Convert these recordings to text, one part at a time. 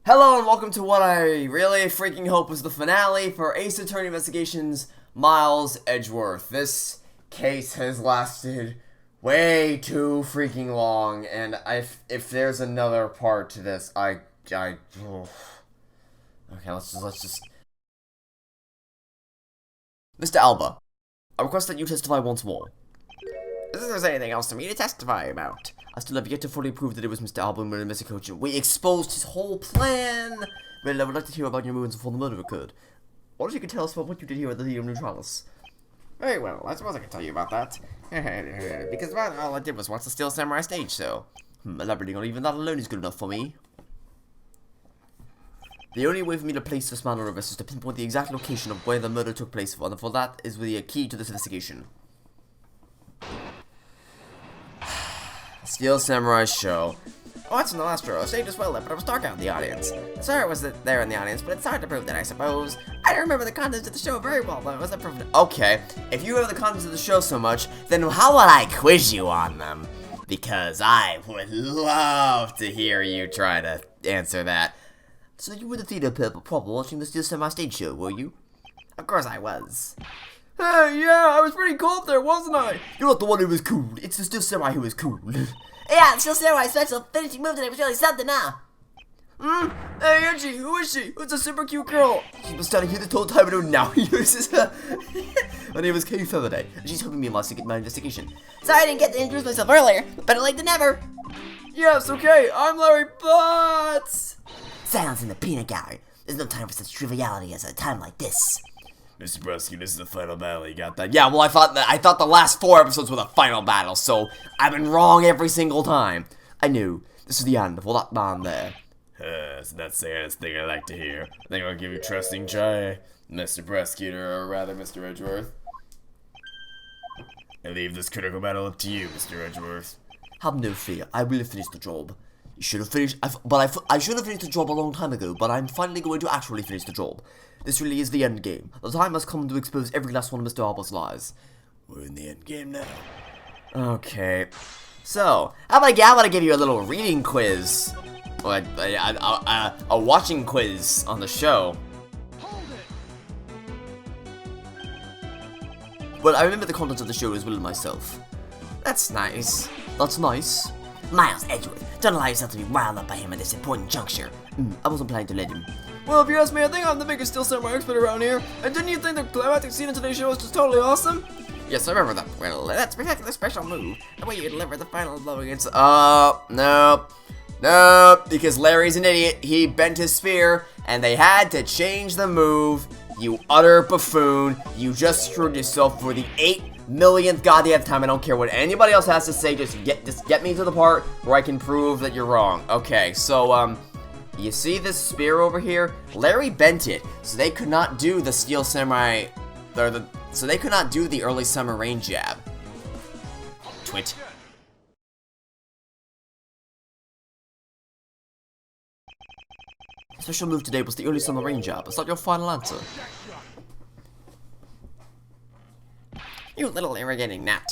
Hello and welcome to what I really freaking hope was the finale for Ace Attorney Investigations Miles Edgeworth. This case has lasted way too freaking long, and if there's another part to this, okay, let's just Mr. Alba, I request that you testify once more. If there's anything else for me to testify about, I still have yet to fully prove that it was Mr. Alba who murdered Mr. Coach. We exposed his whole plan! Well, I would like to hear about your movements before the murder occurred. What if you could tell us about what you did here at the Theater Neutralis? Very well, I suppose I can tell you about that. Because, well, all I did was watch the Steel Samurai stage show. Elaborating on even that alone is good enough for me. The only way for me to place this man on arrest is to pinpoint the exact location of where the murder took place, and for that is the key to this investigation. Steel Samurai show. Watching the last row, stage was well lit, but it was dark out in the audience. Sorry it was there in the audience, but it's hard to prove that, I suppose. I don't remember the contents of the show very well, but it wasn't proven. Okay, if you remember the contents of the show so much, then how would I quiz you on them? Because I would love to hear you try to answer that. So you were the theater probably watching the Steel Samurai stage show, were you? Of course I was. Hey, yeah, I was pretty cool up there, wasn't I? You're not the one who was cool. It's the Steel Samurai who was cool. Yeah, the Steel Samurai special finishing move today was really something, huh? Hey, Angie, who is she? Who's a super cute girl? She was standing here the whole time and now he uses her. My name is Kay Featherday, and she's helping me in my investigation. Sorry I didn't get to introduce myself earlier. Better late than never. Yes, okay, I'm Larry Butts. Silence in the peanut gallery. There's no time for such triviality as a time like this. Mr. Prosecutor, this is the final battle, you got that? Yeah, well, I thought the last 4 episodes were the final battle, so I've been wrong every single time. I knew. This is the end of all that man there. So that's the honest thing I like to hear. I think I'll give you trusting try, Mr. Prosecutor, or rather, Mr. Edgeworth. I leave this critical battle up to you, Mr. Edgeworth. Have no fear, I will finish the job. You should have finished, I should have finished the job a long time ago, but I'm finally going to actually finish the job. This really is the end game. The time has come to expose every last one of Mr. Alba's lies. We're in the end game now. Okay. So, how about I give you a little reading quiz? Or a watching quiz on the show. Well, I remember the contents of the show as well as myself. That's nice. That's nice. Miles Edgeworth, don't allow yourself to be wound up by him at this important juncture. I wasn't planning to let him. Well, if you ask me, I think I'm the biggest Steel Samurai expert around here. And didn't you think the climactic scene in today's show was just totally awesome? Yes, I remember that. Well, that's particularly special move. The way you deliver the final blow against. Nope. Because Larry's an idiot. He bent his spear, and they had to change the move. You utter buffoon. You just screwed yourself for the 8 millionth goddamn time. I don't care what anybody else has to say. Just get me to the part where I can prove that you're wrong. Okay, so you see this spear over here? Larry bent it, so they could not do the Steel Samurai, so they could not do the early summer rain jab. Twit. The special move today was the early summer rain jab. Is that your final answer? You little irritating gnat.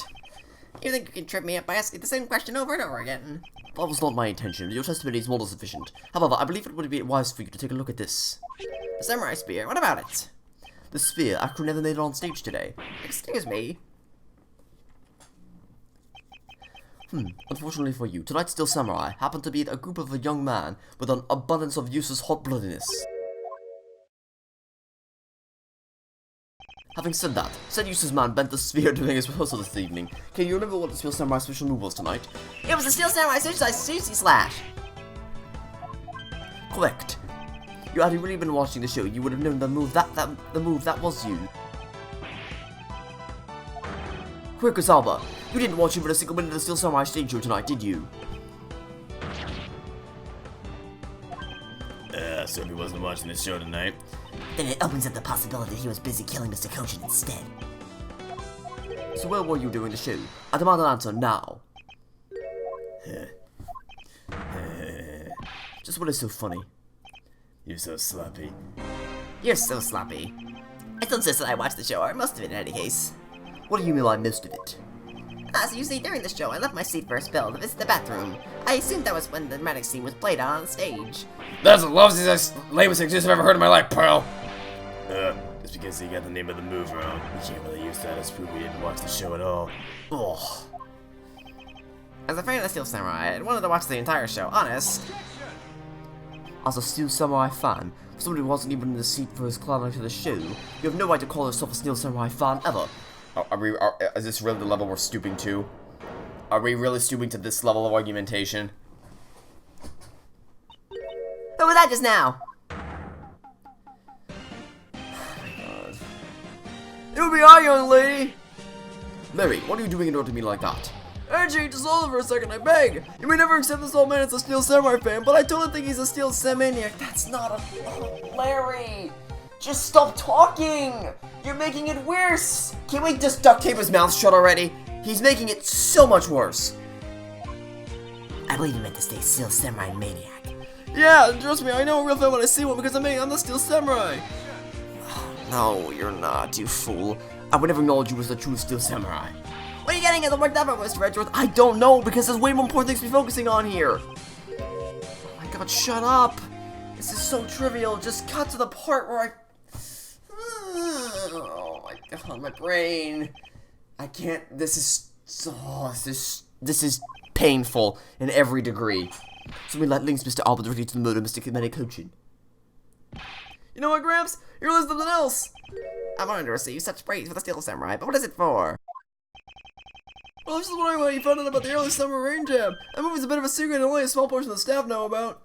You think you can trip me up by asking the same question over and over again? That was not my intention. Your testimony is more than sufficient. However, I believe it would be wise for you to take a look at this. The samurai spear, what about it? The spear actually never made it on stage today. Excuse me? Unfortunately for you, tonight's Steel Samurai happened to be a group of a young man with an abundance of useless hot-bloodedness. Having said that, said useless man bent the spear during his rehearsal this evening. Can you remember what the Steel Samurai special move was tonight? It was the Steel Samurai Sushi Slash! Correct. Had you really been watching the show, you would have known the move that was you. Quick, Alba, you didn't watch even a single minute of the Steel Samurai stage show tonight, did you? So if he wasn't watching this show tonight. Then it opens up the possibility that he was busy killing Mr. Kochin instead. So where were you during the show? I demand an answer now. Just what is so funny? You're so sloppy. You're so sloppy. I still insist that I watched the show, or most of it in any case. What do you mean by most of it? So you see, during the show, I left my seat for a spell to visit the bathroom. I assumed that was when the dramatic scene was played on stage. That's the lamest excuse I've ever heard in my life, pal. Just because he got the name of the move wrong. We can't really use that as proof we didn't watch the show at all. Ugh. As a fan of the Steel Samurai, I wanted to watch the entire show, honest. As a Steel Samurai fan, somebody who wasn't even in the seat for his climax to the show, you have no right to call yourself a Steel Samurai fan ever. Is this really the level we're stooping to? Are we really stooping to this level of argumentation? Who was that just now? It'll be our young lady! Mary, what are you doing in order to me like that? Angie, just hold it for a second, I beg! You may never accept this old man as a Steel Samurai fan, but I totally think he's a Steel Samaniac. That's not a... Oh, Larry! Just stop talking! You're making it worse! Can't we just duct tape his mouth shut already? He's making it so much worse. I believe you meant to say Steel Samurai Maniac. Yeah, trust me, I know a real fan when I see one because I'm the Steel Samurai. No, you're not, you fool. I would never acknowledge you as the true Steel Samurai. What are you getting at the work that for, Mr. Edgeworth? I don't know, because there's way more important things to be focusing on here. Oh my god, shut up. This is so trivial. Just cut to the part where I... Oh my god, my brain. I can't... This is... Oh, this is painful in every degree. So we let links Mr. Alba directly to the murder of Mr. Medicoachin. You know what, Gramps? You realize something else. I'm honored to receive such praise for the Steel Samurai, but what is it for? Well, I was just wondering why you found out about the early summer rain jam. That movie's a bit of a secret and only a small portion of the staff know about.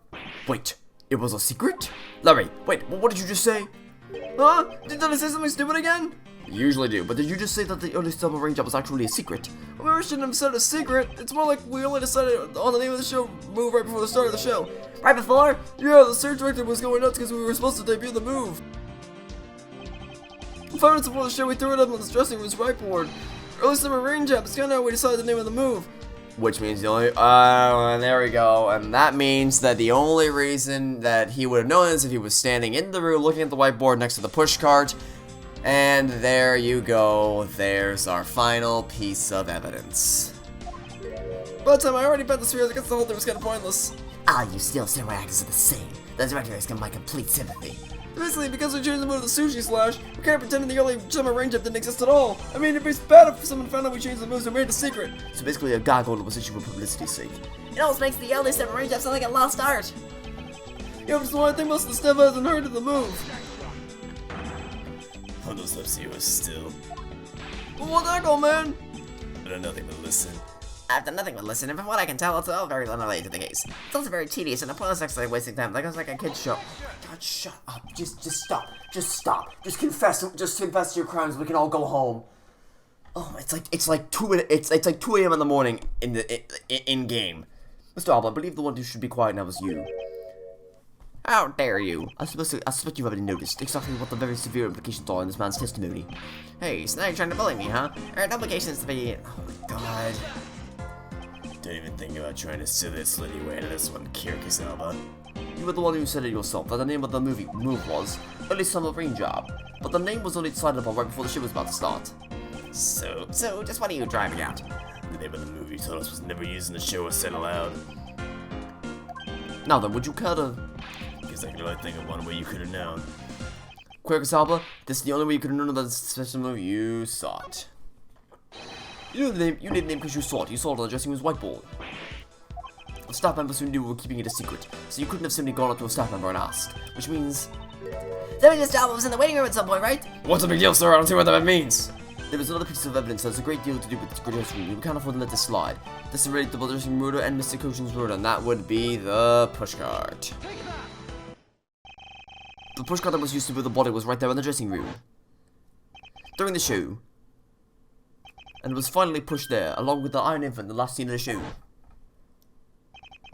Wait, it was a secret? Larry, wait, what did you just say? Huh? Did I say something stupid again? You usually do, but did you just say that the early summer rain jam was actually a secret? Well, maybe we shouldn't have said a secret. It's more like we only decided on the name of the show move right before the start of the show. Right before? Yeah, the search director was going nuts because we were supposed to debut the move. 5 minutes before the show, we threw it up on the dressing room's whiteboard. Early summer rain jam, it's kinda how we decided the name of the move. Which means the only, there we go, and that means that the only reason that he would have known is if he was standing in the room looking at the whiteboard next to the push cart. And there you go, there's our final piece of evidence. By the time I already bet the spheres, I guess the whole thing was kinda pointless. You Steel Samurai actors are the same. The director has got my complete sympathy. Basically, because we changed the move to the sushi slash, we can't pretend the early summer rain jump didn't exist at all. I mean, it'd be bad if someone found out we changed the moves and made it a secret. So basically, a gargoyle was issued for publicity's sake. It almost makes the early summer rain jump sound like a lost art. Yeah, but I think most of the staff hasn't heard of the move. All those lips of yours still. Well, what the heck, old man? I done nothing but listen. I've done nothing but listen, and from what I can tell, it's all very unrelated to the case. It's also very tedious and a pointless exercise wasting time, like it's like a kid's show. God, shut up. Just stop. Just stop. Just confess to your crimes, we can all go home. Oh, it's like 2 a.m. in the morning in game. Mr. Alba, I believe the one who should be quiet now is you. How dare you? I suspect you haven't noticed exactly what the very severe implications are in this man's testimony. Hey, so now you're trying to bully me, huh? Alright, implications to be... Oh my god. Don't even think about trying to steal that slitty way out of this one, Kirkus Alba. You were the one who said it yourself that the name of the move was Early Summer Rain Job, but the name was only decided upon right before the show was about to start. So just what are you driving at? The name of the movie you told us was never used in the show or said aloud. Now then, would you care to... Guess I can only think of one way you could have known. Quirkus Alba, this is the only way you could have known that special move you sought. You knew the name because you saw it. You saw it on the dressing room's whiteboard. The staff members who knew were keeping it a secret, so you couldn't have simply gone up to a staff member and asked. Which means... That means Mr. Alba was in the waiting room at some point, right? What's the big deal, sir? I don't see what that means. There was another piece of evidence that has a great deal to do with the dressing room. We can't afford to let this slide. This is related to the dressing room murder and Mr. Coachin's murder, and that would be the pushcart. The pushcart that was used to move the body was right there in the dressing room. During the show. And it was finally pushed there, along with the Iron Infant, the last scene of the show.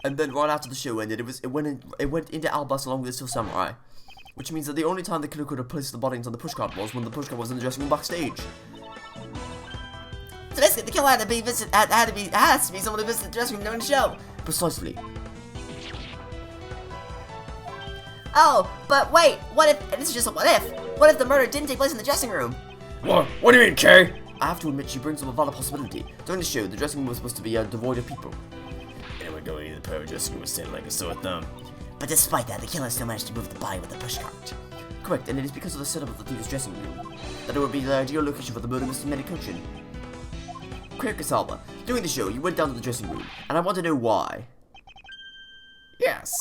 And then right after the show ended, it went into Albus along with the Steel Samurai. Which means that the only time the killer could have placed the bodies on the pushcart was when the pushcart was in the dressing room backstage. So basically, the killer had to be someone who visited the dressing room during the show. Precisely. Oh, but wait, what if, and this is just a what if the murder didn't take place in the dressing room? What do you mean, Kay? I have to admit she brings up a valid possibility. During the show, the dressing room was supposed to be devoid of people. Anyone going into the private dressing room was standing like a sore thumb. But despite that, the killer still managed to move the body with a pushcart. Correct, and it is because of the setup of the thieves' dressing room that it would be the ideal location for the murder mystery medication. Quercus Alba, during the show, you went down to the dressing room, and I want to know why. Yes.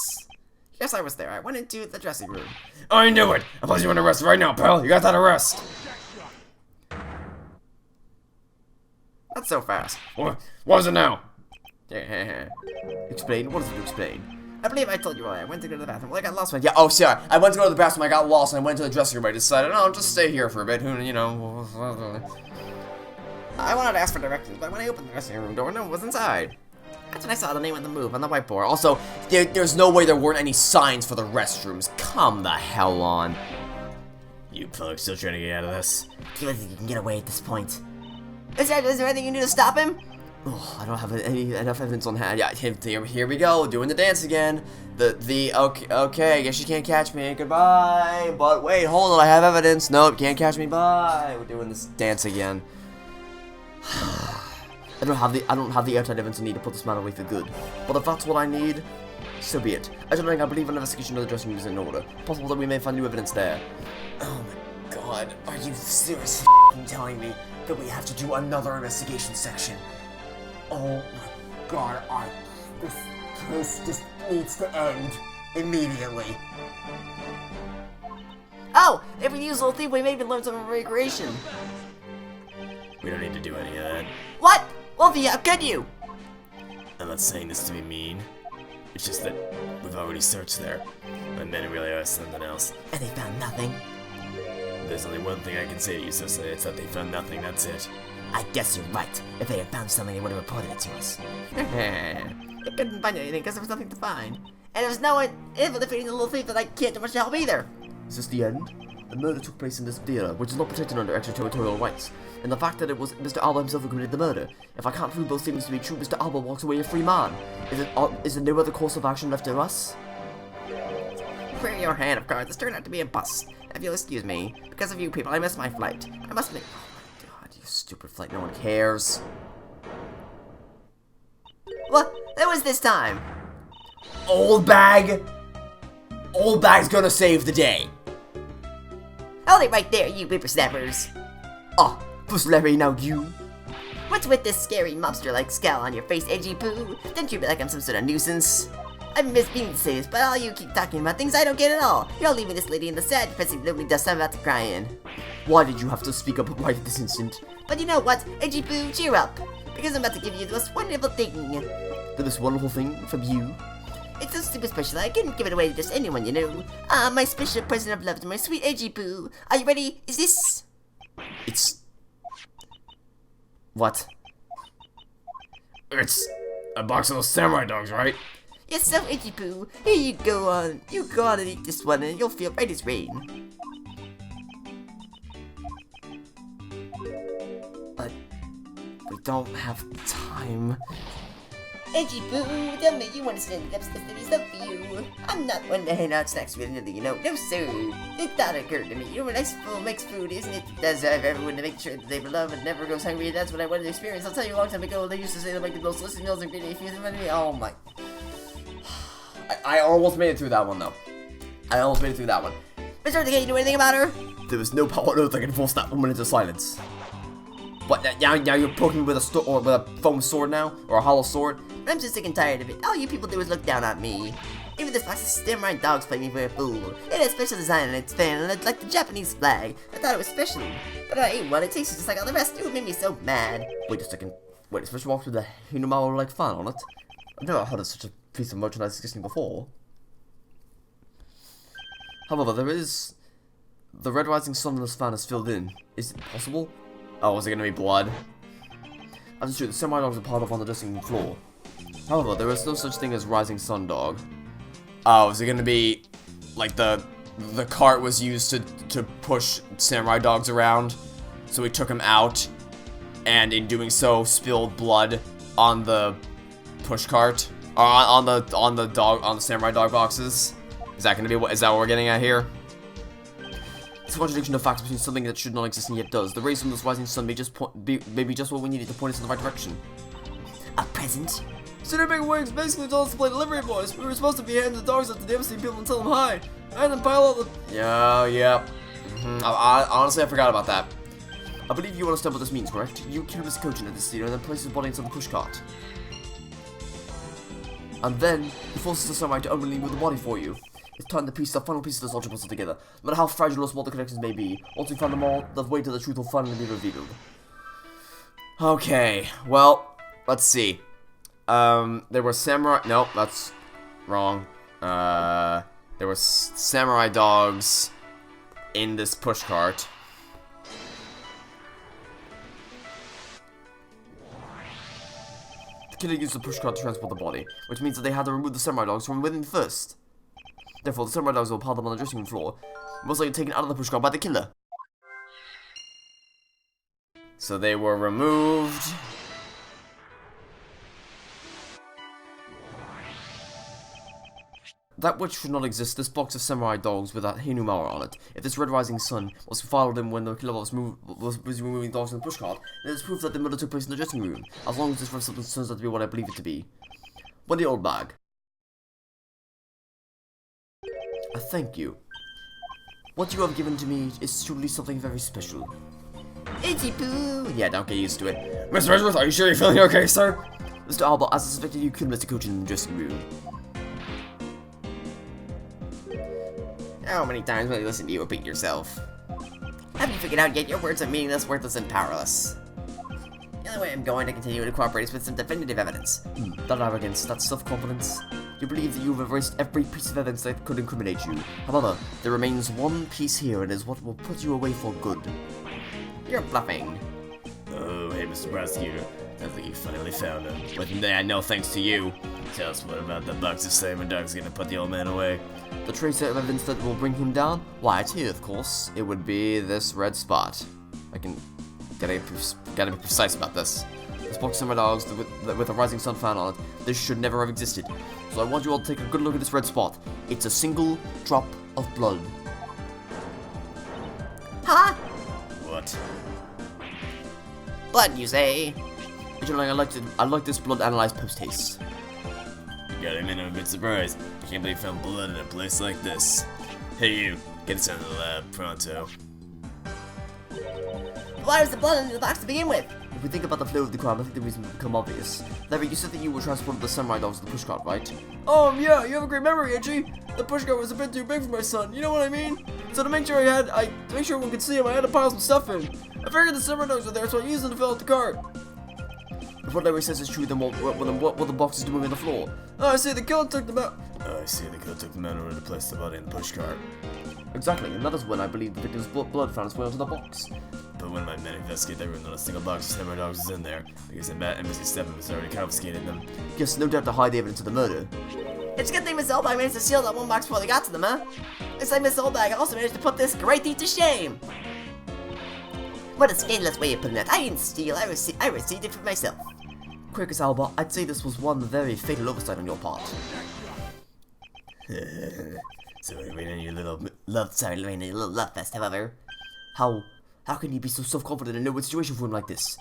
Yes, I was there. I went into the dressing room. I knew it! I'll place you under arrest right now, pal. You got that arrest. Not so fast. What was it now? Explain? What does it explain? I believe I told you why. I went to go to the bathroom. Well, I got lost. Yeah, oh, sorry. I went to go to the bathroom, I got lost, and I went to the dressing room. I decided, no, I'll just stay here for a bit. You know. I wanted to ask for directions, but when I opened the dressing room door, no one was inside. That's when I saw the name of the move on the whiteboard. Also, there's no way there weren't any signs for the restrooms. Come the hell on. You punk still trying to get out of this? Do you think you can get away at this point? Is there anything you can do to stop him? Oh, I don't have enough evidence on hand. Yeah, here we go, doing the dance again. Okay, I guess you can't catch me. Goodbye. But wait, hold on, I have evidence. Nope, can't catch me. Bye. We're doing this dance again. I don't have the outside evidence I need to put this man away for good. But if that's what I need, so be it. I don't think I believe an investigation of the dressing room is in order. Possible that we may find new evidence there. Oh my god, are you seriously telling me that we have to do another investigation section? Oh my god, this case just needs to end immediately. Oh, if we use a little thief, we maybe learn some recreation. We don't need to do any of that. What? Wolfie, how could you? I'm not saying this to be mean. It's just that we've already searched there. My men really are something else. And they found nothing. There's only one thing I can say to you, Cicely. It's that they found nothing, that's it. I guess you're right. If they had found something, they would have reported it to us. They couldn't find anything because there was nothing to find. And there was no one able to feed the little thief that I can't do much to help either. Is this the end? The murder took place in this theater, which is not protected under extraterritorial rights. And the fact that it was Mr. Alba himself who committed the murder. If I can't prove both statements to be true, Mr. Alba walks away a free man. Is there no other course of action left to us? Clear your hand of cards. This turned out to be a bust. If you'll excuse me, because of you people, I missed my flight. I must make. Oh my god, you stupid flight, no one cares. What? That was this time. Oldbag! Oldbag's gonna save the day. Hold it right there, you whippersnappers. Oh, first Larry, now you. What's with this scary mobster-like scowl on your face, Edgy Poo? Don't you be like I'm some sort of nuisance. I've been meaning to say this, but all you keep talking about things I don't get at all. You're all leaving this lady in the sad, depressing lonely dust I'm about to cry in. Why did you have to speak up right at this instant? But you know what, Edgy Poo, cheer up. Because I'm about to give you the most wonderful thing. The most wonderful thing from you? It's so super special, I couldn't give it away to just anyone, you know. My special present of love to my sweet Edgy Poo. Are you ready? Is this? It's... What? It's a box of those samurai dogs, right? Yes, so Edgy Poo. Here you go on. You go on and eat this one and you'll feel right as rain. But... we don't have time. Edgy Poo, tell me you want to stand up to these up for you. I'm not one to hand out snacks with another, you know. No, sir. The thought occurred to me. You know, a nice fool makes food, isn't it? It does have everyone to make sure that they love and never goes hungry. That's what I wanted to experience. I'll tell you a long time ago, they used to say they make the most delicious meals and ingredients. If you remember me, oh my. I almost made it through that one, though. I almost made it through that one. Mr. Can you do anything about her? There was no power on earth that can force that woman into silence. What, now you're poking me with a foam sword now? Or a hollow sword? I'm so sick and tired of it. All you people do is look down on me. Even this box of samurai dogs play me for a fool. It has special design on its fan, and it's like the Japanese flag. I thought it was special. But I ate one, it tasted just like all the rest. It made me so mad. Wait a second. Wait, a special box with a Hinamaru-like fan on it? I've never heard of such a piece of merchandise existing before. However, there is... the red rising sun on this fan is filled in. Is it possible? Oh, is it gonna be blood? I'm sure the samurai dogs are part of on the dressing room floor. However, there is no such thing as rising sun dog. Oh, is it gonna be like the cart was used to push samurai dogs around, so we took him out, and in doing so spilled blood on the push cart, or on the samurai dog boxes? Is that gonna be what? Is that what we're getting at here? It's a contradiction of facts between something that should not exist and yet does. The rays from this rising sun may be just what we needed to point us in the right direction. A present? Cedar Big Wings basically told us to play delivery boys. We were supposed to be handing the dogs up to devastating people and tell them hi. And then pile all the... Yeah. Honestly, I forgot about that. I believe you understand what this means, correct? You killed Mr. Kojin at this theater and then placed his body inside the pushcart. And then, he forces the samurai to unwillingly move the body for you. It's time the final piece of this ultra puzzle together. No matter how fragile or small the connections may be, once we find them all, the way to the truth will finally be revealed. Okay, well, let's see. There were samurai... Nope, that's wrong. There were samurai dogs in this pushcart. The killer used the pushcart to transport the body, which means that they had to remove the samurai dogs from within first. Therefore, the samurai dogs will pile them on the dressing room floor, most likely taken out of the pushcart by the killer. So they were removed. That which should not exist, this box of samurai dogs with that Hinumara on it. If this red rising sun was followed in when the killer was removing dogs in the pushcart, then it's proof that the murder took place in the dressing room, as long as this substance turns out to be what I believe it to be. But the Oldbag. I thank you. What you have given to me is truly something very special. Itchy poo! Yeah, don't get used to it. Mr. Edgeworth, are you sure you're feeling okay, sir? Mr. Alba, as I suspected, you killed Mr. Kojin in the dressing room. How many times will I listen to you repeat yourself? Have you figured out yet your words are meaningless, worthless, and powerless? The only way I'm going to continue to cooperate is with some definitive evidence. That arrogance, that self-confidence. You believe that you have erased every piece of evidence that could incriminate you. However, there remains one piece here, and is what will put you away for good. You're bluffing. Oh, hey, Mr. Prosecutor. I think you finally found him. But no thanks to you. Tell us what about the box of samurai dogs gonna put the old man away? The trace of evidence that will bring him down? Why, it's here, of course. It would be this red spot. I can... Gotta be precise about this. This box of samurai dogs with a rising sun found on it, this should never have existed. So I want you all to take a good look at this red spot. It's a single drop of blood. Huh? What? Blood, you say? I like this blood analyzed post-haste. You got him in a bit surprised. I can't believe you found blood in a place like this. Hey you, get us out of the lab, pronto. Why was the blood in the box to begin with? If we think about the flow of the crime, I think the reason will become obvious. Larry, you said that you were transporting the samurai dogs to the pushcart, right? Yeah, you have a great memory, Itchy. The pushcart was a bit too big for my son, you know what I mean? So to make sure everyone could see him, I had to pile some stuff in. I figured the samurai dogs were there, so I used them to fill out the cart. If what Larry says is true, then what were the boxes doing on the floor? Oh, I see, the killer took them out. Oh, I see, the killer took them out in order to place the body in the pushcart. Exactly, and that is when I believe the victim's blood found its way onto the box. But when my men investigated, there were not a single box of samurai dogs was in there, because the Embassy 7 has already confiscated them. Yes, no doubt to hide the evidence of the murder. It's a good thing Miss Oldbag managed to steal that one box before they got to them, huh? Looks like Miss Oldbag also managed to put this great thief to shame. What a scandalous way of putting it. I didn't steal, I received it for myself. Quakers Alba, I'd say this was one very fatal oversight on your part. So we ran your little love fest, however. How can you be so self-confident and know what situation for him like this?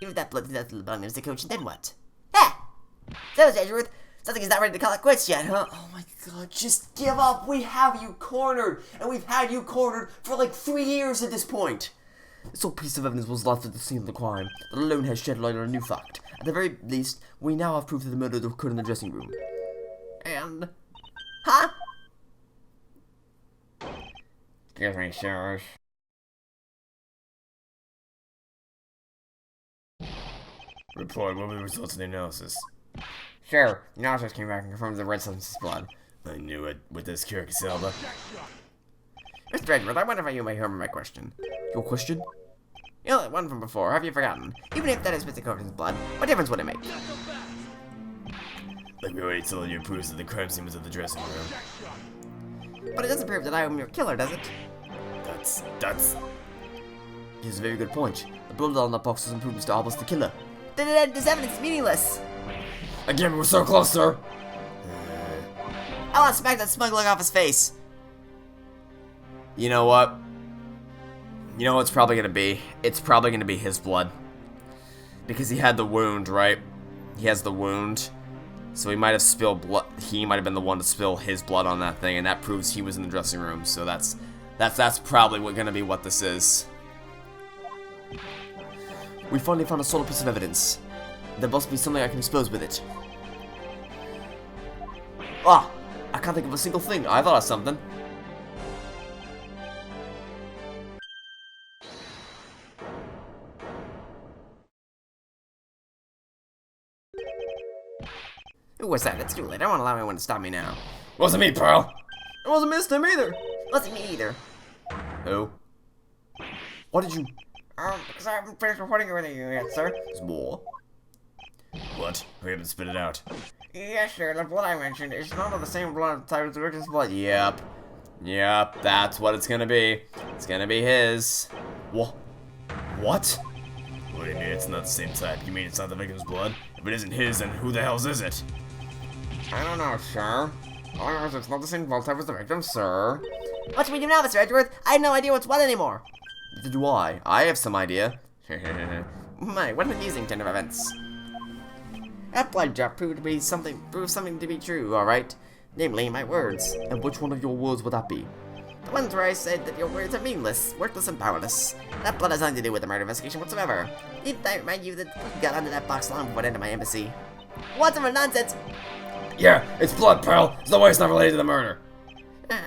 Give that blood to that little bum, Mr. Coach, and then what? Ah! So, Mr. Edgeworth, sounds like he's not ready to call it quits yet, huh? Oh my god, just give up! We have you cornered! And we've had you cornered for like 3 years at this point! This old piece of evidence was left at the scene of the crime, that alone has shed light on a new fact. At the very least, we now have proof that the murder occurred in the dressing room. And... Huh? Excuse me, sirs. Report, what were the results of the analysis? Sure, the analysis came back and confirmed the red substance is blood. I knew it, with this Kyrgyz Alba. Mr. Edgeworth, I wonder if you may remember my question. Your question? You know that one from before, have you forgotten? Even if that is Mr. Coach's blood, what difference would it make? Like we already told you, proves that the crime scene was at the dressing room. But it doesn't prove that I am your killer, does it? That's... Here's a very good point. The blood on that box doesn't prove Mr. Alba's the killer. Then this evidence is meaningless. Again, we're so close, sir! I want to smack that smuggling off his face. You know what? You know what it's probably gonna be? It's probably gonna be his blood. Because he had the wound, right? He has the wound. So he might have spilled blood. He might have been the one to spill his blood on that thing, and that proves he was in the dressing room. So that's probably gonna be what this is. We finally found a solid piece of evidence. There must be something I can expose with it. Ah! I can't think of a single thing. I thought of something. Who was that? It's too late. I don't want to allow anyone to stop me now. Wasn't me, Pearl. It wasn't Miss Tim either. Wasn't me either. Who? What did you... Because I haven't finished reporting everything yet, sir. There's more. What? We haven't spit it out. Yes, sir. The blood I mentioned is not of the same blood type as the victim's blood. Yep. Yep, that's what it's gonna be. It's gonna be his. What? What? What do you mean it's not the same type? You mean it's not the victim's blood? If it isn't his, then who the hell's is it? I don't know, sir. All I know is it's not the same blood type as the victim, sir. What should we do now, Mr. Edgeworth? I have no idea what's what anymore. Neither do I. I have some idea. My, what an amusing turn of events. That blood drop proved something to be true, alright? Namely, my words. And which one of your words would that be? The ones where I said that your words are meaningless, worthless, and powerless. That blood has nothing to do with the murder investigation whatsoever. Didn't I remind you that we got under that box long before I entered my embassy? What's some nonsense? Yeah, it's blood, Pearl. There's no way it's not related to the murder.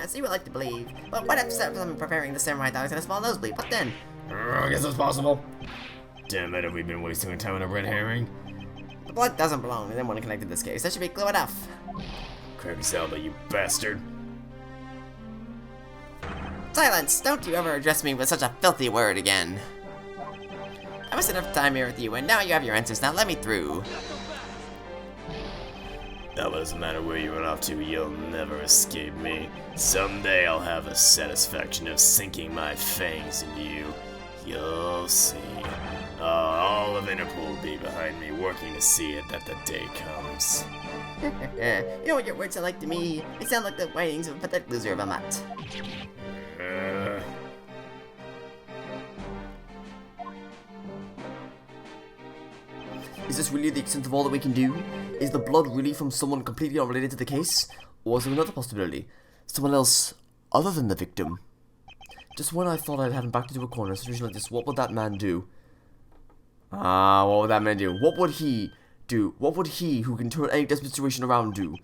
So you would like to believe. But what if someone preparing the samurai dogs and a small nosebleed? What then? I guess it's possible. Damn it, have we been wasting our time on a red herring? The blood doesn't belong to anyone connected to this case. That should be clear enough. Curtis Alba, you bastard. Silence! Don't you ever address me with such a filthy word again. I wasted enough time here with you, and now you have your answers. Now let me through. That doesn't matter where you run off to, you'll never escape me. Someday I'll have the satisfaction of sinking my fangs in you. You'll see. All of Interpol will be behind me, working to see it that the day comes. You know what your words sound like to me? They sound like the writings of a pathetic loser of a mutt. Is this really the extent of all that we can do? Is the blood really from someone completely unrelated to the case? Or is there another possibility? Someone else other than the victim? Just when I thought I'd had him backed into a corner in a situation like this, what would that man do? What would that man do? What would he do? What would he, who can turn any desperate situation around, do?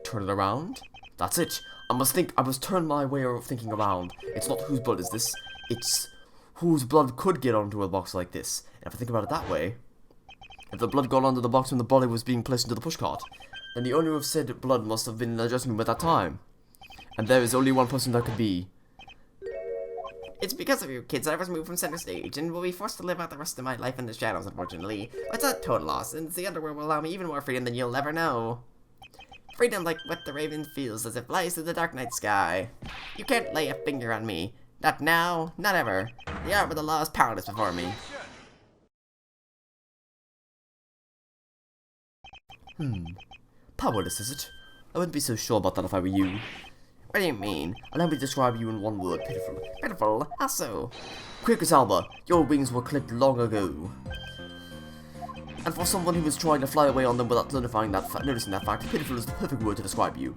Turn it around? That's it. I must turn my way of thinking around. It's not whose blood is this, it's whose blood could get onto a box like this. And if I think about it that way, if the blood got onto the box when the body was being placed into the pushcart, then the owner of said blood must have been in the dressing room at that time. And there is only one person that could be. It's because of you kids that I was moved from center stage, and will be forced to live out the rest of my life in the shadows, unfortunately. But it's not a total loss, and the underworld will allow me even more freedom than you'll ever know. Freedom like what the raven feels as it flies through the dark night sky. You can't lay a finger on me. Not now, not ever. The art of the law is powerless before me. Powerless, is it? I wouldn't be so sure about that if I were you. What do you mean? Allow me to describe you in one word, pitiful. Pitiful? How so? Quick, Alba, your wings were clipped long ago. And for someone who was trying to fly away on them without noticing that fact, pitiful is the perfect word to describe you.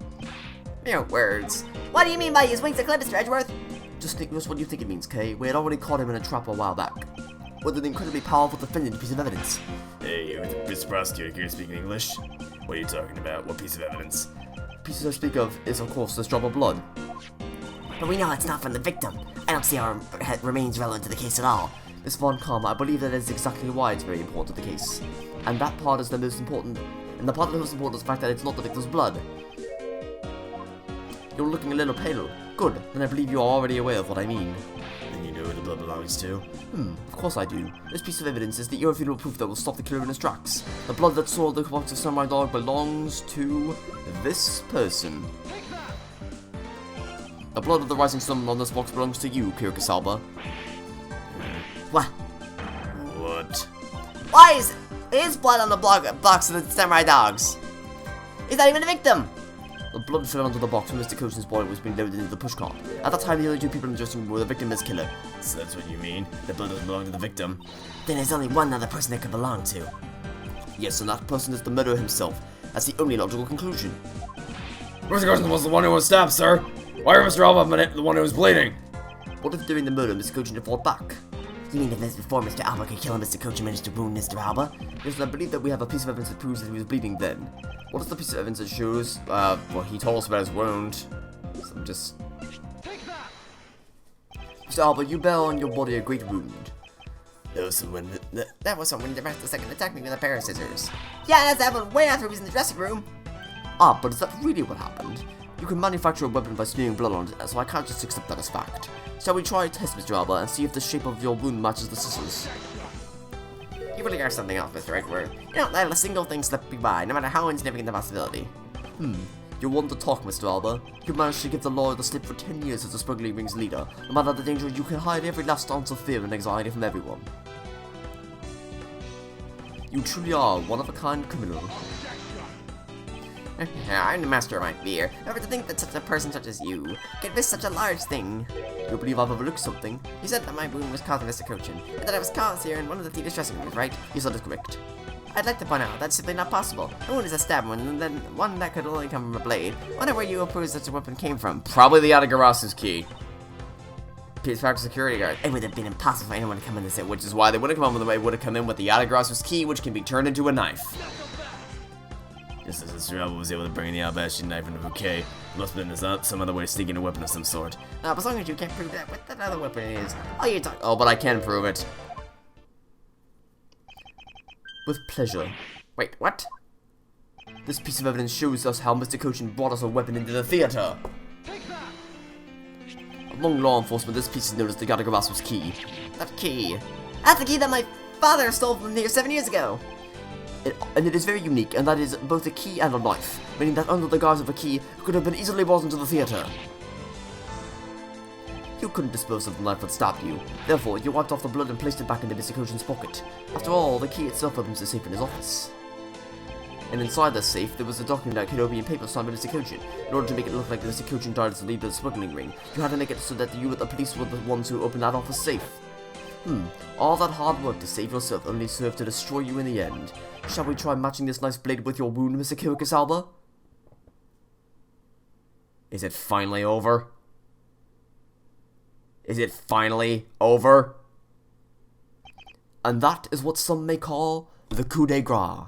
Mere words. What do you mean by his wings are clipped, Mr. Edgeworth? Just what you think it means, Kay. We had already caught him in a trap a while back. With an incredibly powerful defendant piece of evidence. Hey, Mr. Prosecutor, can you speak English? What are you talking about? What piece of evidence? The pieces I speak of is, of course, this drop of blood. But we know it's not from the victim. I don't see how it remains relevant to the case at all. Miss Von Karma, I believe that is exactly why it's very important to the case. And that part is the most important. And the part that's most important is the fact that it's not the victim's blood. You're looking a little pale. Good, then I believe you are already aware of what I mean. And you know who the blood belongs to? Of course I do. This piece of evidence is the irrefutable proof that will stop the killer in his tracks. The blood that soiled the box of Samurai Dog belongs to this person. The blood of the rising sun on this box belongs to you, Kirkus Alba. What? What? Why is his blood on the box of the samurai dogs? He's not even a victim. The blood fell onto the box when Mr. Coach's body was being loaded into the pushcart. At that time, the only two people in the dressing room were the victim and his killer. So that's what you mean? The blood doesn't belong to the victim? Then there's only one other person that could belong to. Yes, and that person is the murderer himself. That's the only logical conclusion. Mr. Carson was the one who was stabbed, sir. Why are Mr. Alba the one who was bleeding? What if during the murder, Mr. Coach had fought back? You mean that before Mr. Alba could kill Mr. Coach and managed to wound Mr. Alba? Yes, and I believe that we have a piece of evidence that proves that he was bleeding then. What is the piece of evidence that shows? Well, he told us about his wound. So I'm just... Mr. Alba, you bear on your body a great wound. That was when the rest of the second attacked me with a pair of scissors. Yeah, that happened way after he was in the dressing room. Ah, but is that really what happened? You can manufacture a weapon by smearing blood on it, so I can't just accept that as fact. Shall we try a test, Mr. Alba, and see if the shape of your wound matches the scissors? You really are something else, Mr. Edgeworth. You don't let a single thing slip you by, no matter how insignificant the possibility. You're one to talk, Mr. Alba. You managed to give the law the slip for 10 years as the smuggling ring's leader. No matter the danger, you can hide every last ounce of fear and anxiety from everyone. You truly are a one-of-a-kind criminal. I'm the master of my fear. Never to think that such a person such as you could miss such a large thing. You believe I've overlooked something? You said that my wound was caused by Mr. Cochin, and that I was caused here in one of the theater's dressing rooms, right? Yes, that is correct. I'd like to point out that's simply not possible. A wound is a stab wound, and then one that could only come from a blade. Wonder where you approve such a weapon came from. Probably the Atagarasu's key. Peace Factor security guard. It would have been impossible for anyone to come in this. Which is why they wouldn't come up with the way would have come in with the Atagarasu's key, which can be turned into a knife. Just as Mr. Alba was able to bring the Alba knife in a bouquet, it must have been some other way of sneaking a weapon of some sort. But as long as you can't prove that what that other weapon is, all you talk. Oh, but I can prove it. With pleasure. Wait, what? This piece of evidence shows us how Mr. Cochin brought us a weapon into the theater. Among law enforcement, this piece is known as the Yatagarasa's key. That key. That's the key that my father stole from here 7 years ago. And it is very unique, and that is both a key and a knife, meaning that under the guise of a key, it could have been easily brought into the theater. You couldn't dispose of the knife that stabbed you, therefore you wiped off the blood and placed it back into Mr. Cochin's pocket. After all, the key itself opens the safe in his office. And inside the safe, there was a document that could open in paper signed by Mr. Cochin. In order to make it look like Mr. Cochin died as the leader of the smuggling ring, you had to make it so that you and the police were the ones who opened that office safe. All that hard work to save yourself only served to destroy you in the end. Shall we try matching this nice blade with your wound, Mr. Kirkus Alba? Is it finally over? Is it finally over? And that is what some may call the coup de grace.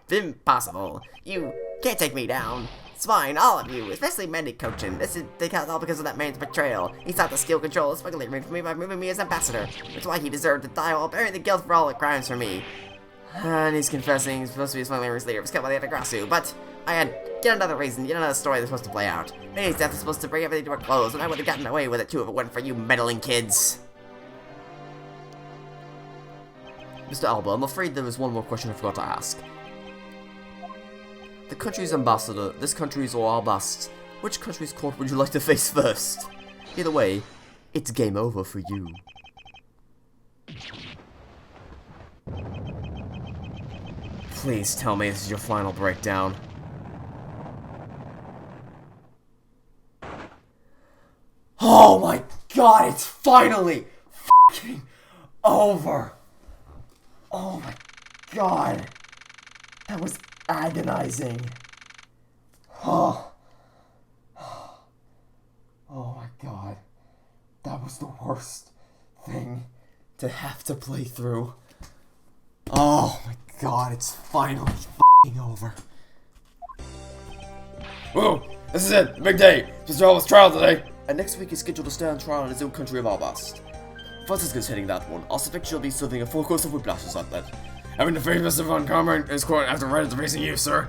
Impossible. You can't take me down. It's fine, all of you, especially Mandy Cochin. This is all because of that man's betrayal. He sought to steal control of the smuggling ring from me by moving me as ambassador. That's why he deserved to die while bearing the guilt for all the crimes for me. And he's confessing he's supposed to be a smuggling ring's leader. It was killed by the Atagrasu, but I had yet another reason, yet another story that's supposed to play out. Mandy's death is supposed to bring everything to a close, and I would have gotten away with it too if it weren't for you meddling kids. Mr. Alba, I'm afraid there is one more question I forgot to ask. The country's ambassador, this country's or our best, which country's court would you like to face first? Either way, it's game over for you. Please tell me this is your final breakdown. Oh my god, it's finally fucking over. Oh my god. That was agonizing. Oh my god. That was the worst thing to have to play through. Oh my god, it's finally f***ing over. Whoa, this is it, big day. Mr. Alba's trial today. And next week is scheduled to stand trial in his own country of Albast. Francisco's heading that one. Our suspect shall be serving a full course of whiplashes at that. Having to face Mr. Von Commer in his court after right after facing you, sir.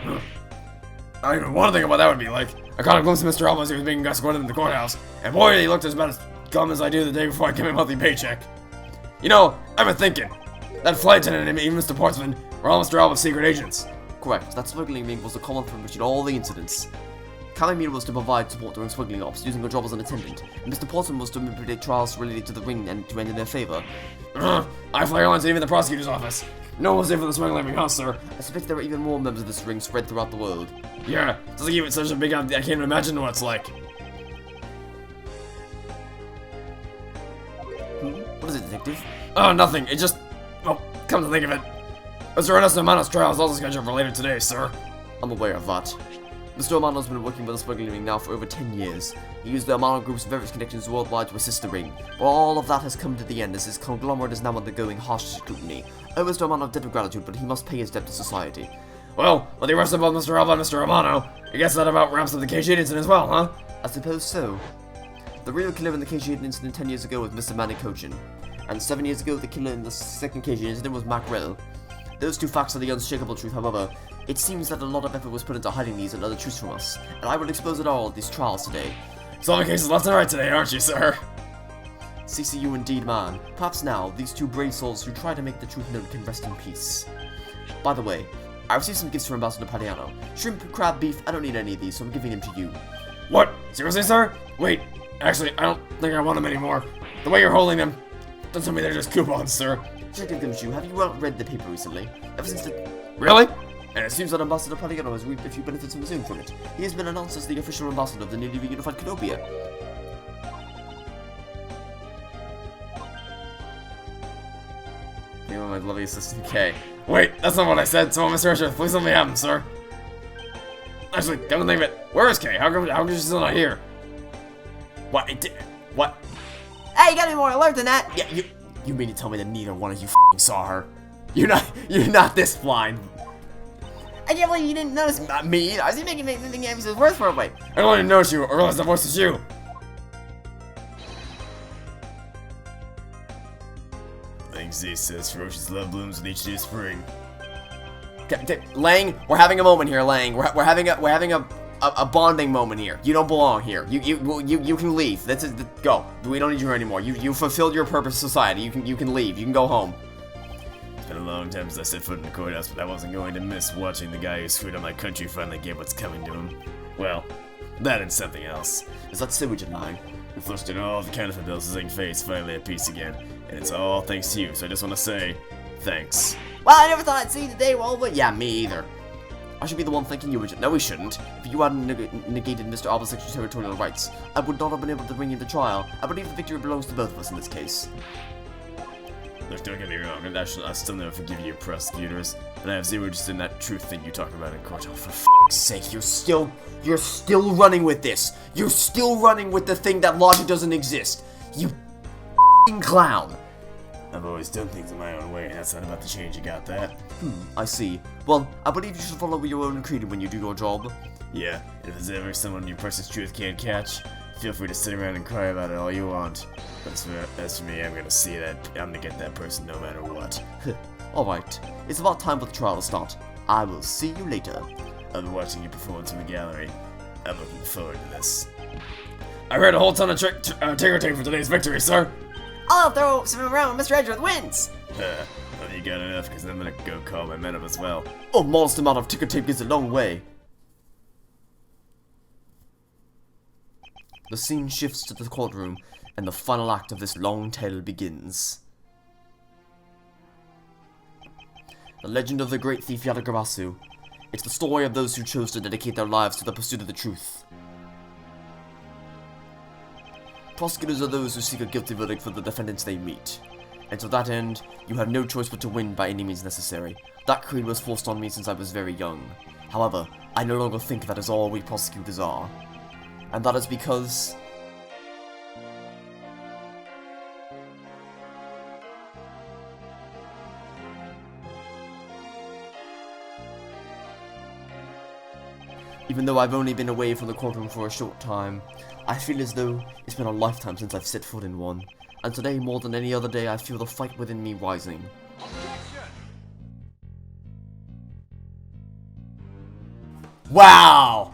I don't even want to think about that would be like. I caught a glimpse of Mr. Alba as he was being escorted in the courthouse, and boy, he looked as bad as gum as I do the day before I get my monthly paycheck. You know, I've been thinking. That flight attendant and even Mr. Portsman were all Mr. Alba's secret agents. Correct, that smuggling ring was the common thread between all the incidents. Calamita was to provide support during smuggling ops, using her job as an attendant, and Mr. Portsman was to manipulate trials related to the ring and to end in their favor. I fly airlines and even the prosecutor's office. No one's safe from the smuggling ring, huh, sir? I suspect there are even more members of this ring spread throughout the world. Yeah, doesn't give it such a big... I can't even imagine what it's like. What is it, detective? Oh, nothing. It just... Well, come to think of it. Mr. Ernesto Manos' trial is also scheduled for later today, sir. I'm aware of that. Mr. Amano's been working with the smuggling ring now for over 10 years. He used the Amano Group's various connections worldwide to assist the ring. But all of that has come to the end as his conglomerate is now undergoing harsh scrutiny. I owe Mr. Amano a debt of gratitude, but he must pay his debt to society. Well, with the arrest of both Mr. Alba and Mr. Amano, I guess that about wraps up the KG incident as well, huh? I suppose so. The real killer in the KG incident 10 years ago was Mr. Manny Kochin. And 7 years ago, the killer in the second KG incident was Macrell. Those two facts are the unshakable truth, however. It seems that a lot of effort was put into hiding these and other truths from us, and I will expose it all at these trials today. Solving cases left and right today, aren't you, sir? CCU indeed, man. Perhaps now, these two brave souls who try to make the truth known can rest in peace. By the way, I received some gifts from Ambassador Padiano. Shrimp, crab, beef, I don't need any of these, so I'm giving them to you. What? Seriously, sir? Wait, actually, I don't think I want them anymore. The way you're holding them, don't tell me they're just coupons, sir. Should I give them to you? Have you read the paper recently? Ever since the... Really? And it seems that Ambassador Padiano has reaped a few benefits from his own from it. He has been announced as the official ambassador of the newly reunified Canopia. You are my lovely assistant K. Wait, that's not what I said, so Mr. Edgeworth, please let me have him, sir. Actually, come to think of it, where is Kay? How come she's still not here? What? What? Hey, you gotta be more alert than that. Yeah, you mean to tell me that neither one of you f***ing saw her? You're not this blind. I can't believe you didn't notice me. Not me either. I was making anything Miles Edgeworth for a way. I don't even notice you, or realize that voice is you. Lang Z says ferocious love blooms with each new spring. Lang, we're having a moment here, Lang. We're having a bonding moment here. You don't belong here. You can leave. That's it. Go. We don't need you here anymore. You fulfilled your purpose in society. You can leave. You can go home. It's been a long time since I set foot in the courthouse, but I wasn't going to miss watching the guy who screwed up my country finally get what's coming to him. Well, that and something else. Is that sewage in line? We flushed in all the counterfeit bills so face finally at peace again, and it's all thanks to you, so I just want to say, thanks. Well, I never thought I'd see the day, well, but Yeah, me either. I should be the one thanking you, Richard. No, we shouldn't. If you hadn't negated Mr. Alba's extraterritorial rights, I would not have been able to bring you to trial. I believe the victory belongs to both of us in this case. Look, don't get me wrong, I'll still never forgive you, prosecutors, but I have zero interest in that truth thing you talk about in court. Oh, for F***'s sake, you're still running with this. You're still running with the thing that logic doesn't exist. You f***ing clown. I've always done things in my own way, and that's not about to change, you got that? I see. Well, I believe you should follow your own creed when you do your job. Yeah, if there's ever someone your precious truth can't catch, feel free to sit around and cry about it all you want. But as for me, I'm gonna see that, I'm gonna get that person no matter what. Alright, it's about time for the trial to start. I will see you later. I'll be watching your performance in the gallery. I'm looking forward to this. I read a whole ton of ticker tape for today's victory, sir. I'll throw some around when Mr. Edgeworth wins. Well, you got enough, because I'm gonna go call my men up as well. A modest amount of ticker tape goes a long way. The scene shifts to the courtroom, and the final act of this long tale begins. The legend of the great thief Yadagarasu. It's the story of those who chose to dedicate their lives to the pursuit of the truth. Prosecutors are those who seek a guilty verdict for the defendants they meet. And to that end, you have no choice but to win by any means necessary. That creed was forced on me since I was very young. However, I no longer think that is all we prosecutors are. And that is because... Even though I've only been away from the courtroom for a short time, I feel as though it's been a lifetime since I've set foot in one. And today, more than any other day, I feel the fight within me rising. Wow!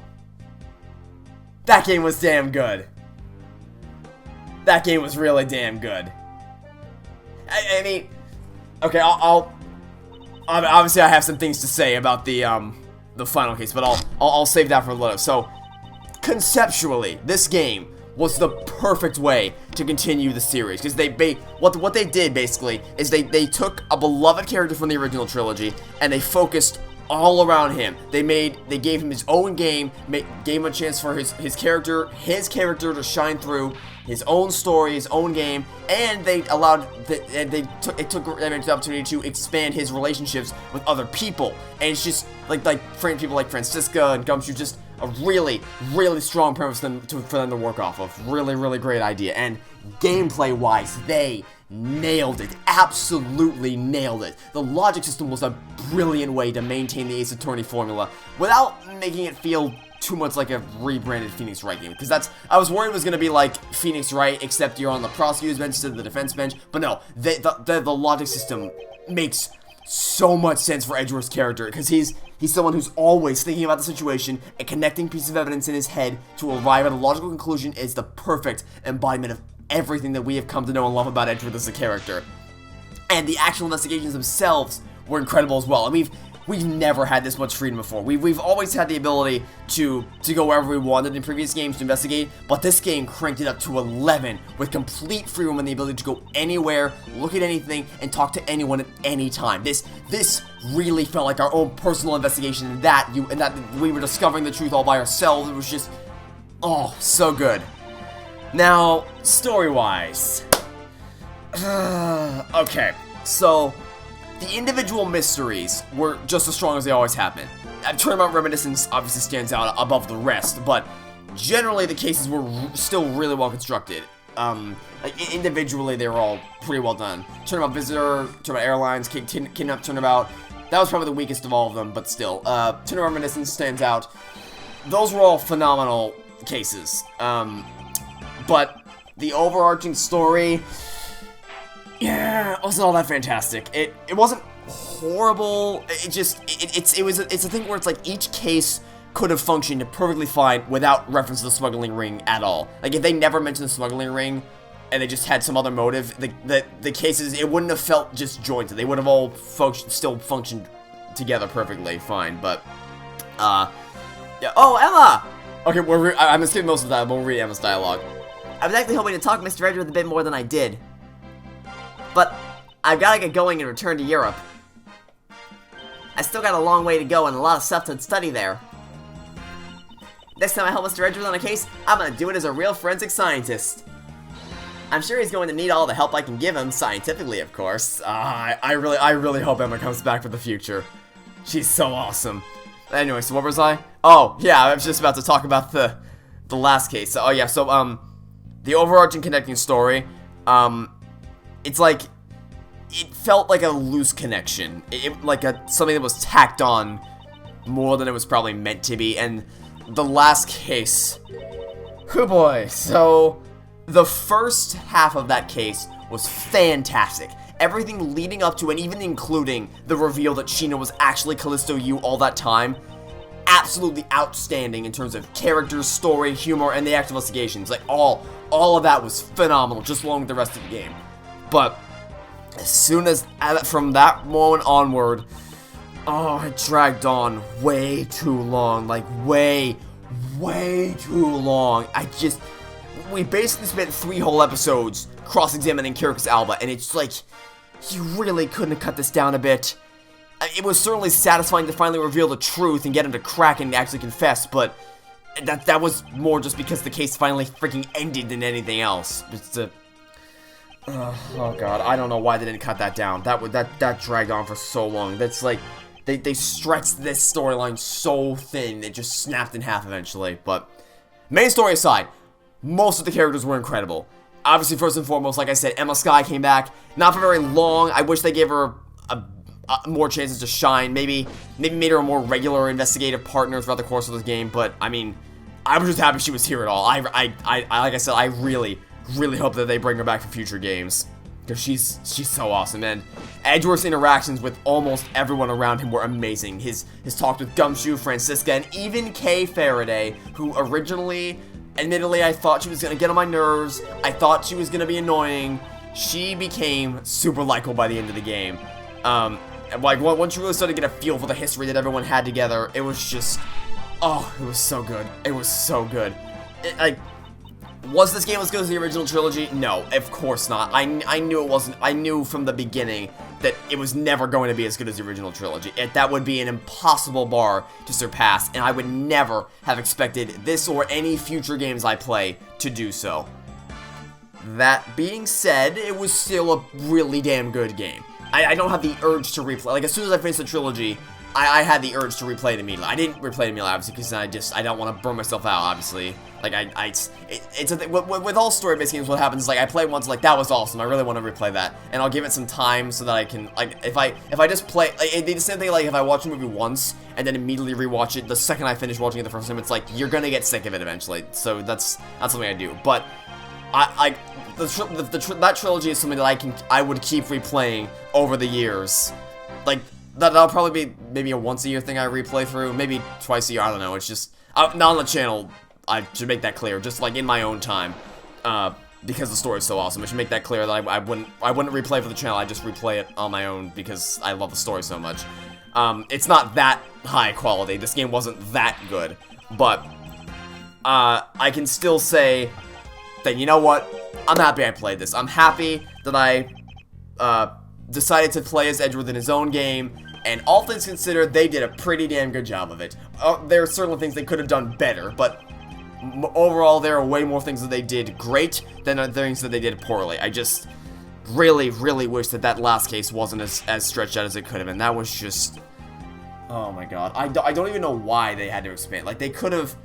That game was damn good. That game was really damn good. I mean, okay, obviously I have some things to say about the final case, but I'll save that for later. So, conceptually, this game was the perfect way to continue the series, because what they did basically is they took a beloved character from the original trilogy and they focused all around him. They gave him his own game, gave him a chance for his character to shine through, his own story, his own game, and they took the opportunity to expand his relationships with other people. And it's just like people like Francisca and Gumshoe, just a really, really strong premise for them to work off of. Really, really great idea. And gameplay-wise, they nailed it. Absolutely nailed it. The logic system was a brilliant way to maintain the Ace Attorney formula without making it feel too much like a rebranded Phoenix Wright game, because I was worried it was going to be like Phoenix Wright, except you're on the prosecutor's bench instead of the defense bench. But no, the logic system makes so much sense for Edgeworth's character, because he's someone who's always thinking about the situation and connecting pieces of evidence in his head to arrive at a logical conclusion. Is the perfect embodiment of everything that we have come to know and love about Edgeworth as a character. And the actual investigations themselves were incredible as well. I mean, we've never had this much freedom before. We've always had the ability to go wherever we wanted in previous games to investigate, but this game cranked it up to 11 with complete freedom and the ability to go anywhere, look at anything, and talk to anyone at any time. This really felt like our own personal investigation, and that we were discovering the truth all by ourselves. It was just, oh, so good. Now, story-wise, okay, so the individual mysteries were just as strong as they always have been. Turnabout Reminiscence obviously stands out above the rest, but generally the cases were still really well constructed. Individually, they were all pretty well done. Turnabout Visitor, Turnabout Airlines, Kidnap Turnabout, that was probably the weakest of all of them, but still. Turnabout Reminiscence stands out. Those were all phenomenal cases. But the overarching story, yeah, it wasn't all that fantastic. It wasn't horrible. It's a thing where it's like each case could have functioned perfectly fine without reference to the smuggling ring at all. Like, if they never mentioned the smuggling ring and they just had some other motive, the cases, it wouldn't have felt disjointed. They would have all still functioned together perfectly fine. But yeah. Oh, Emma. Okay, I'm skipping most of that, but we'll read Emma's dialogue. I was actually hoping to talk Mr. Edgeworth a bit more than I did. But I've got to get going and return to Europe. I still got a long way to go and a lot of stuff to study there. Next time I help Mr. Edgeworth on a case, I'm going to do it as a real forensic scientist. I'm sure he's going to need all the help I can give him, scientifically, of course. I really hope Emma comes back for the future. She's so awesome. Anyway, so what was I? Oh, yeah, I was just about to talk about the last case. Oh, yeah, so, the overarching connecting story, it's like, it felt like a loose connection. Like something that was tacked on more than it was probably meant to be. And the last case, oh boy. So the first half of that case was fantastic. Everything leading up to and even including the reveal that Sheena was actually Callisto Yu all that time, absolutely outstanding in terms of characters, story, humor, and the actual investigations. Like, all of that was phenomenal, just along with the rest of the game. But as soon as, from that moment onward, oh, it dragged on way too long. Like, way too long. We basically spent 3 whole episodes cross-examining Kirkus Alba, and it's like, you really couldn't have cut this down a bit. It was certainly satisfying to finally reveal the truth and get him to crack and actually confess, but that was more just because the case finally freaking ended than anything else. Oh god, I don't know why they didn't cut that down. That dragged on for so long. That's like, they stretched this storyline so thin, it just snapped in half eventually. But main story aside, most of the characters were incredible. Obviously, first and foremost, like I said, Emma Skye came back, not for very long. I wish they gave her more chances to shine. Maybe made her a more regular investigative partner throughout the course of this game. But I mean, I was just happy she was here at all. Like I said, I really hope that they bring her back for future games, because she's so awesome. And Edgeworth's interactions with almost everyone around him were amazing. His talks with Gumshoe, Francisca, and even Kay Faraday, who originally, admittedly, I thought she was gonna get on my nerves. I thought she was gonna be annoying. She became super likable by the end of the game. Like, once you really started to get a feel for the history that everyone had together, it was just, oh, it was so good. It was so good. Was this game as good as the original trilogy? No, of course not. I knew it wasn't. I knew from the beginning that it was never going to be as good as the original trilogy. That would be an impossible bar to surpass, and I would never have expected this or any future games I play to do so. That being said, it was still a really damn good game. I don't have the urge to replay. Like, as soon as I finished the trilogy, I had the urge to replay it immediately. I didn't replay it immediately, obviously, because I don't want to burn myself out, obviously. Like, it's a thing. With all story-based games, what happens is, like, I play once, like, that was awesome, I really want to replay that, and I'll give it some time so that I can, like, if I just play, like, it'd be the same thing, like, if I watch a movie once, and then immediately rewatch it the second I finish watching it the first time, it's like, you're gonna get sick of it eventually, so that's something I do, but, that trilogy is something that I would keep replaying over the years, like, that'll probably be maybe a once-a-year thing I replay through, maybe twice a year, I don't know, it's just, not on the channel. I should make that clear, just like in my own time, because the story is so awesome. I should make that clear that I wouldn't replay for the channel. I just replay it on my own because I love the story so much. It's not that high quality. This game wasn't that good, but I can still say that, you know what? I'm happy I played this. I'm happy that I decided to play as Edgeworth in his own game. And all things considered, they did a pretty damn good job of it. There are certainly things they could have done better, but overall, there are way more things that they did great than things that they did poorly. I just really, really wish that last case wasn't as stretched out as it could have been. That was just... Oh my god. I don't even know why they had to expand. Like, they could have...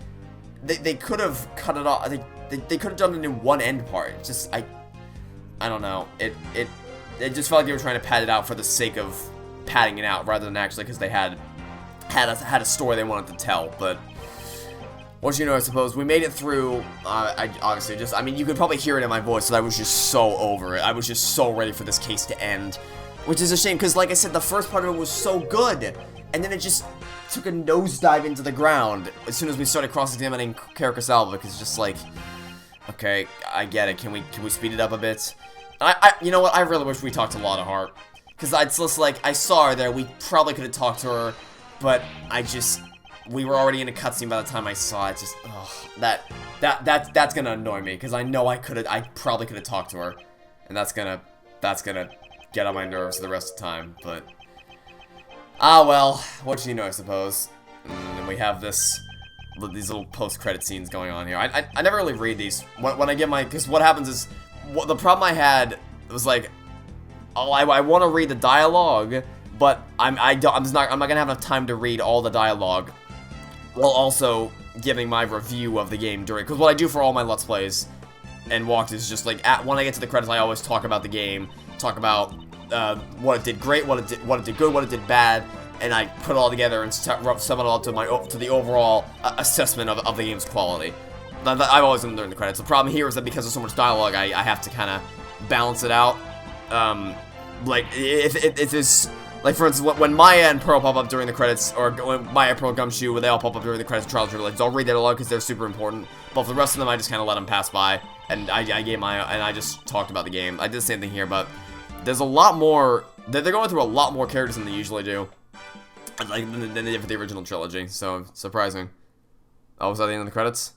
They could have cut it off. They could have done it in one end part. It's just... I don't know. It just felt like they were trying to pad it out for the sake of padding it out, rather than actually because they had a story they wanted to tell, but... What you know, I suppose, we made it through, honestly, I mean, you could probably hear it in my voice that I was just so over it. I was just so ready for this case to end. Which is a shame, because like I said, the first part of it was so good. And then it just took a nosedive into the ground as soon as we started cross-examining Alba, because it's just like, okay, I get it, can we speed it up a bit? You know what, I really wish we talked to Lotta Hart. Because it's just like, I saw her there, we probably could have talked to her, but we were already in a cutscene by the time I saw it. Just, that's gonna annoy me because I know I probably could have talked to her, and that's gonna get on my nerves the rest of the time. But well, what do you know, I suppose. And we have these little post-credit scenes going on here. I never really read these when I get because what happens is the problem I had was like, I want to read the dialogue, but I'm not gonna have enough time to read all the dialogue while also giving my review of the game because what I do for all my Let's Plays and walkthroughs is just like, when I get to the credits, I always talk about the game, talk about what it did great, what it did good, what it did bad, and I put it all together and sum it all to the overall assessment of the game's quality. I've always done during the credits. The problem here is that because there's so much dialogue, I have to kind of balance it out. Like, if this... Like, for instance, when Maya and Pearl pop up during the credits, or when Maya, Pearl, Gumshoe, when they all pop up during the credits of Trials of Tribulations, I'll read that aloud because they're super important. But for the rest of them, I just kind of let them pass by, and I gave Maya, and I just talked about the game. I did the same thing here, but there's a lot more... They're going through a lot more characters than they usually do, like, than they did for the original trilogy, so surprising. Oh, was that the end of the credits?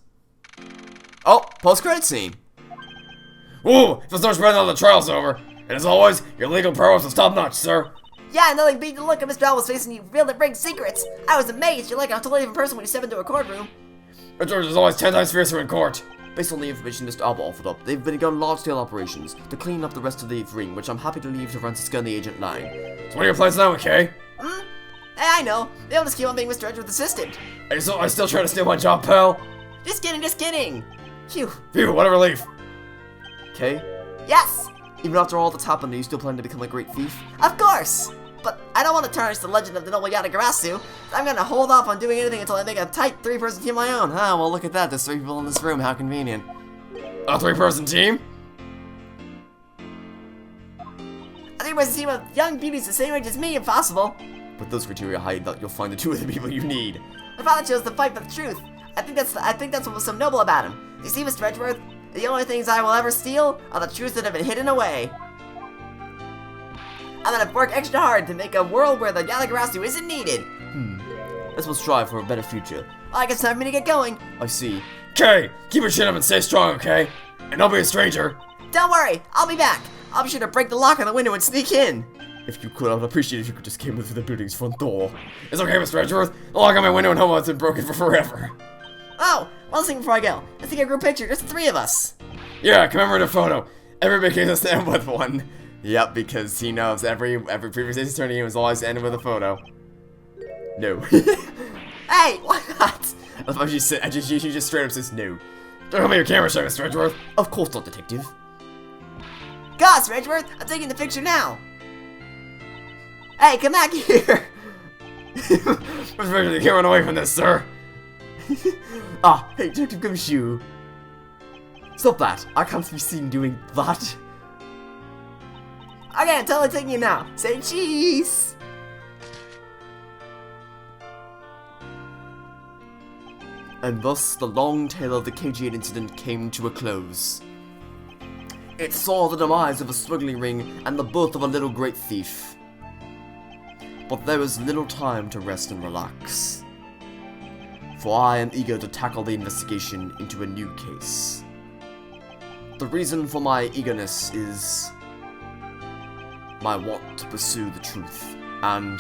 Oh, post-credit scene! Woo! If the starts running on the trial's over, and as always, your legal prowess is top-notch, sir. Yeah, nothing beat the look at Mr. Alba's face and you revealed the big secrets. I was amazed. You're like a totally different person when you step into a courtroom. George is always 10 times fiercer in court. Based on the information Mr. Alba offered up, they've begun large-scale operations to clean up the rest of the ring, which I'm happy to leave to Francisca and the agent line. So what are your plans now, McKay? Hey, I know. They'll just keep on being Mr. Edgeworth's assistant. Are you still trying to steal my job, pal? Just kidding. Phew. Phew, what a relief. Okay? Yes! Even after all that's happened, are you still planning to become a great thief? Of course! But I don't want to tarnish the legend of the noble Yatagarasu. I'm gonna hold off on doing anything until I make a tight 3-person team of my own. Ah, well look at that, there's 3 people in this room, how convenient. A 3-person team? A 3-person team of young beauties the same age as me, if possible. But those criteria hide that you'll find the 2 of the people you need. My father chose to fight for the truth. I think that's what was so noble about him. You see, Mr. Edgeworth, the only things I will ever steal are the truths that have been hidden away. I'm gonna work extra hard to make a world where the Yatagarasu isn't needed. Let's strive for a better future. Well, I guess it's time for me to get going. I see. Okay, keep your chin up and stay strong, okay? And don't be a stranger. Don't worry, I'll be back. I'll be sure to break the lock on the window and sneak in. If you could, I would appreciate it if you could just came in through the building's front door. It's okay, Mr. Edgeworth. The lock on my window and home has been broken for forever. Oh, one thing before I go. Let's take a group picture, just the three of us. Yeah, commemorative photo. Everybody can just end with one. Yep, because he knows every previous Ace Attorney was always ended with a photo. No. Hey, why not? I love how she just straight up says no. Don't have your camera shy, Mr. Edgeworth. Of course not, detective. Gosh, Edgeworth, I'm taking the picture now. Hey, come back here. Mr. Edgeworth, you can't run away from this, sir. Ah, hey, Detective Gumshoe. Stop that. I can't be seen doing that. Okay, I'm totally taking you now. Say cheese. And thus, the long tale of the KG8 incident came to a close. It saw the demise of a smuggling ring and the birth of a little great thief. But there was little time to rest and relax. For I am eager to tackle the investigation into a new case. The reason for my eagerness is my want to pursue the truth, and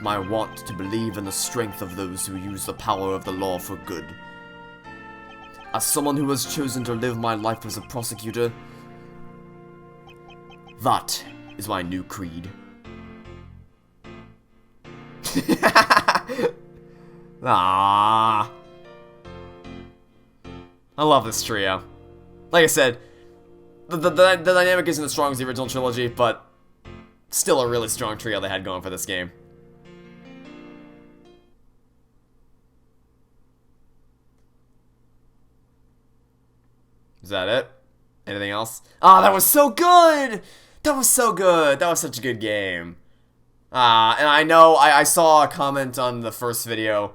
my want to believe in the strength of those who use the power of the law for good. As someone who has chosen to live my life as a prosecutor, that is my new creed. Ah, I love this trio. Like I said, the dynamic isn't as strong as the original trilogy, but still a really strong trio they had going for this game. Is that it? Anything else? Ah, that was so good! That was so good! That was such a good game. And I know, I saw a comment on the first video,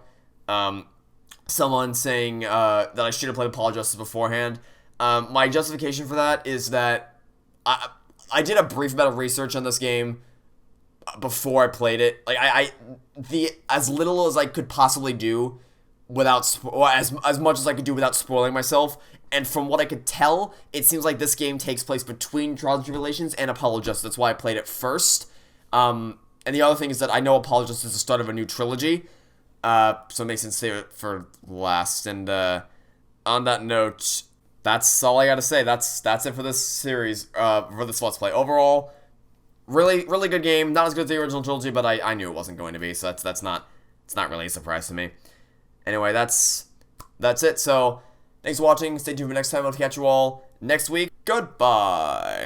someone saying, that I should have played Apollo Justice beforehand. My justification for that is that I did a brief amount of research on this game before I played it. Like, as little as I could possibly do without, or as much as I could do without spoiling myself. And from what I could tell, it seems like this game takes place between Trials and Tribulations and Apollo Justice. That's why I played it first. And the other thing is that I know Apollo Justice is the start of a new trilogy. So it makes sense to save it for last. And on that note, that's all I gotta say. That's it for this series, for this Let's Play. Overall, really, really good game. Not as good as the original trilogy, but I knew it wasn't going to be, so it's not really a surprise to me. Anyway, that's it. So, thanks for watching. Stay tuned for next time. I'll catch you all next week. Goodbye.